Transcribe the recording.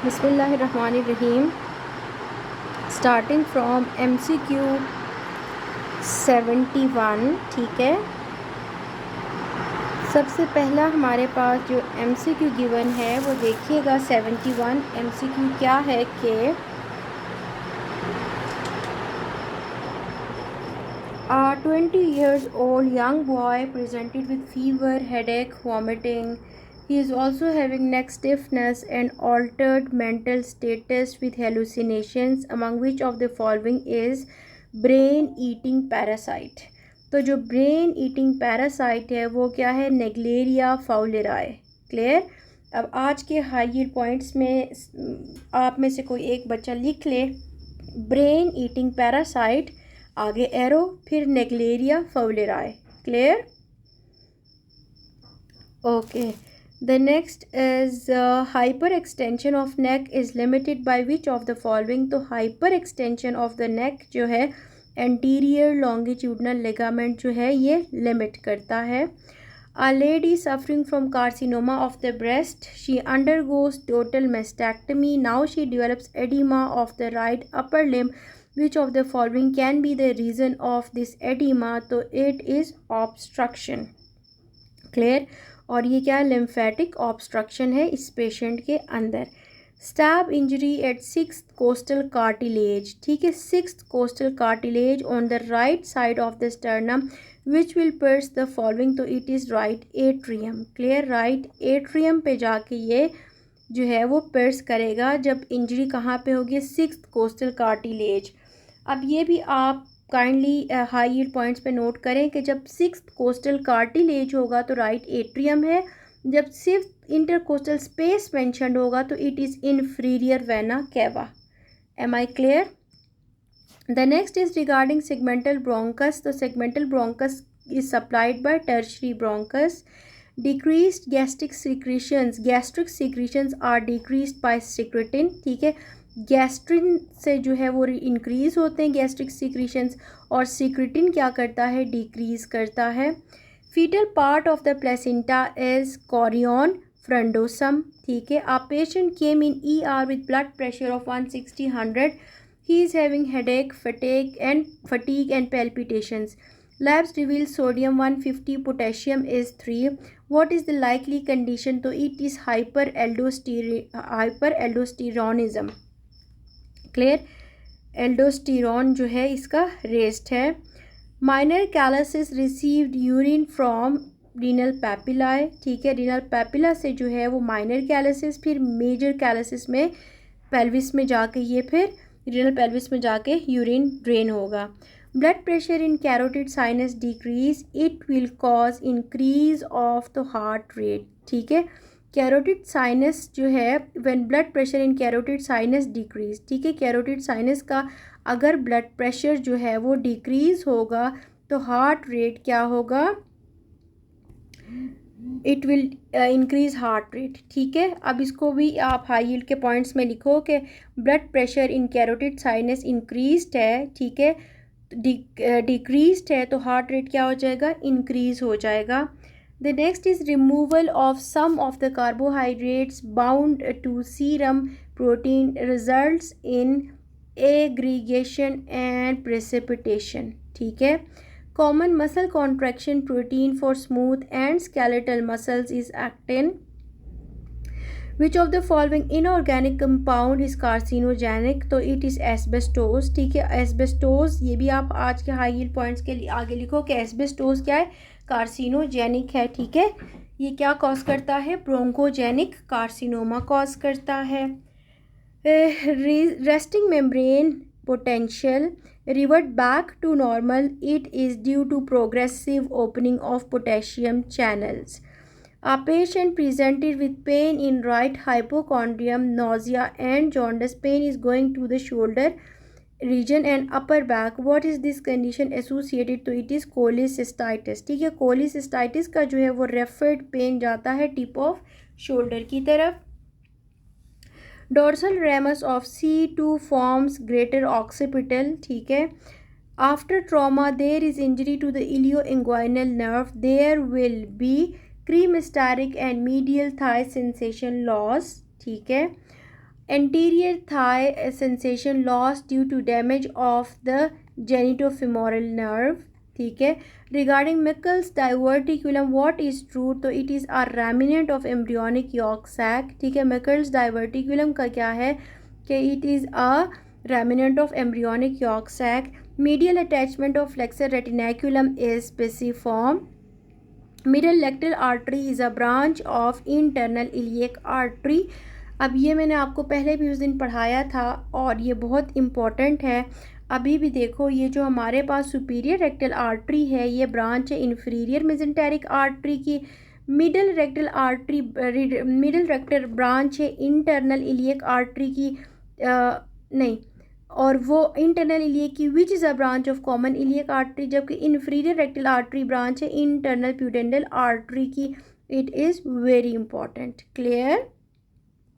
बिस्मिल्लाहिर्रहमानिर्रहीम। Starting from MCQ 71। ठीक है, सबसे पहला हमारे पास जो MCQ गिवन है वो देखिएगा 71। MCQ क्या है कि A 20 years old young boy presented with fever, headache, vomiting. He is also having neck stiffness and altered mental status with hallucinations, among which of the following is brain eating parasite. तो जो brain eating parasite है वो क्या है? नेग्लेरिया fowleri. Clear. अब आज के high points में आप में से कोई एक बच्चा लिख ले ब्रेन ईटिंग पैरासाइट, आगे एरो, फिर Naegleria fowleri. Clear. Okay, the next is hyper extension of neck is limited by which of the following. तो hyper extension of the neck जो है एंटीरियर लॉन्गिट्यूडनल लिगामेंट जो है ये लिमिट करता है। A lady suffering from carcinoma of the breast, she undergoes total mastectomy. Now she develops edema of the right upper limb. Which of the following can be the reason of this edema? तो it is obstruction. Clear। और ये क्या lymphatic obstruction है इस patient के अंदर। Stab injury at sixth costal cartilage। ठीक है, sixth costal cartilage on the right side of the sternum, which will pierce the following। तो it is right atrium। Clear। right atrium पे जाके ये जो है वो pierce करेगा जब इंजरी कहाँ पे होगी? Sixth costal cartilage. अब ये भी आप काइंडली हाई यील्ड पॉइंट्स पे नोट करें कि जब सिक्स्थ कोस्टल कार्टिलेज होगा तो राइट एट्रियम है, जब सिक्स्थ इंटरकोस्टल स्पेस मेंशन्ड होगा तो it is inferior vena cava. Am I clear? The next is regarding segmental bronchus. तो segmental bronchus is supplied by tertiary bronchus. Decreased gastric secretions, gastric secretions are decreased by secretin. ठीक है, gastrin से जो है वो increase होते हैं gastric secretions, और सिक्रेटिन क्या करता है? डिक्रीज़ करता है। Foetal part of the placenta is chorion frondosum. ठीक है, a patient came in ER with blood pressure of 160/100. He is having headache, fatigue and palpitations. Labs reveal sodium 150, potassium is 3. What is the likely condition? तो it is hyperaldosteronism. Clear. Aldosterone जो है इसका rest है। Minor calyces received urine from renal papillae. ठीक है, renal papilla से जो है वो माइनर कैलसिस, फिर मेजर कैलसिस में पेल्विस में जाके ये फिर रीनल पेल्विस में जाके यूरिन ड्रेन होगा। Blood pressure in carotid sinus decrease, it will cause increase of the heart rate. ठीक है, कैरोटिड साइनस जो है when blood pressure in carotid sinus decrease. ठीक है, कैरोटिड साइनस का अगर ब्लड प्रेशर जो है वो डिक्रीज होगा तो हार्ट रेट क्या होगा? It will increase heart rate. ठीक है, अब इसको भी आप हाई यील्ड के पॉइंट्स में लिखो कि blood pressure in carotid sinus increased है। ठीक है, डिक्रीज्ड है तो हार्ट रेट क्या हो जाएगा? इंक्रीज हो जाएगा। The next is removal of some of the carbohydrates bound to serum protein results in aggregation and precipitation. ठीक है, common muscle contraction protein for smooth and skeletal muscles is actin. Which of the following inorganic compound is carcinogenic? तो it is asbestos। ठीक है, asbestos ये भी आप आज के हाई यील्ड पॉइंट्स के लिए आगे लिखो कि asbestos क्या है? कार्सिनोजेनिक है। ठीक है, ये क्या कॉज करता है? ब्रोंकोजेनिक कार्सिनोमा कॉज करता है। Resting membrane potential revert back to normal, it is due to progressive opening of potassium channels. A patient presented with pain in right hypochondrium, nausea and jaundice. Pain is going to the shoulder region and upper back. What is this condition associated? तो it is cholecystitis। ठीक है, cholecystitis का जो है वो referred pain जाता है tip off shoulder की तरफ। dorsal ramus of C2 forms greater occipital। ठीक है, after trauma there is injury to the ilioinguinal nerve, there will be cremasteric and medial thigh sensation loss। ठीक है, Anterior thigh sensation lost due to damage of the genitofemoral nerve. ठीक है. Regarding Meckel's diverticulum, what is true? तो it is a remnant of embryonic yolk sac. ठीक है. Meckel's diverticulum का क्या है कि it is a remnant of embryonic yolk sac. Medial attachment of flexor retinaculum is pisiform. Middle rectal artery is a branch of internal iliac artery. अब ये मैंने आपको पहले भी उस दिन पढ़ाया था और ये बहुत इम्पॉर्टेंट है. अभी भी देखो, ये जो हमारे पास सुपीरियर रेक्टल आर्टरी है ये ब्रांच है इन्फीरियर मेजेंटेरिक आर्टरी की. मिडल रेक्टल ब्रांच है इंटरनल इलियक आर्टरी की. नहीं, और वो इंटरनल इलियक की which is a branch of common iliac artery, जबकि इन्फीरियर रेक्टल आर्टरी ब्रांच है इंटरनल प्यूडेंडल आर्टरी की. It is very important. Clear.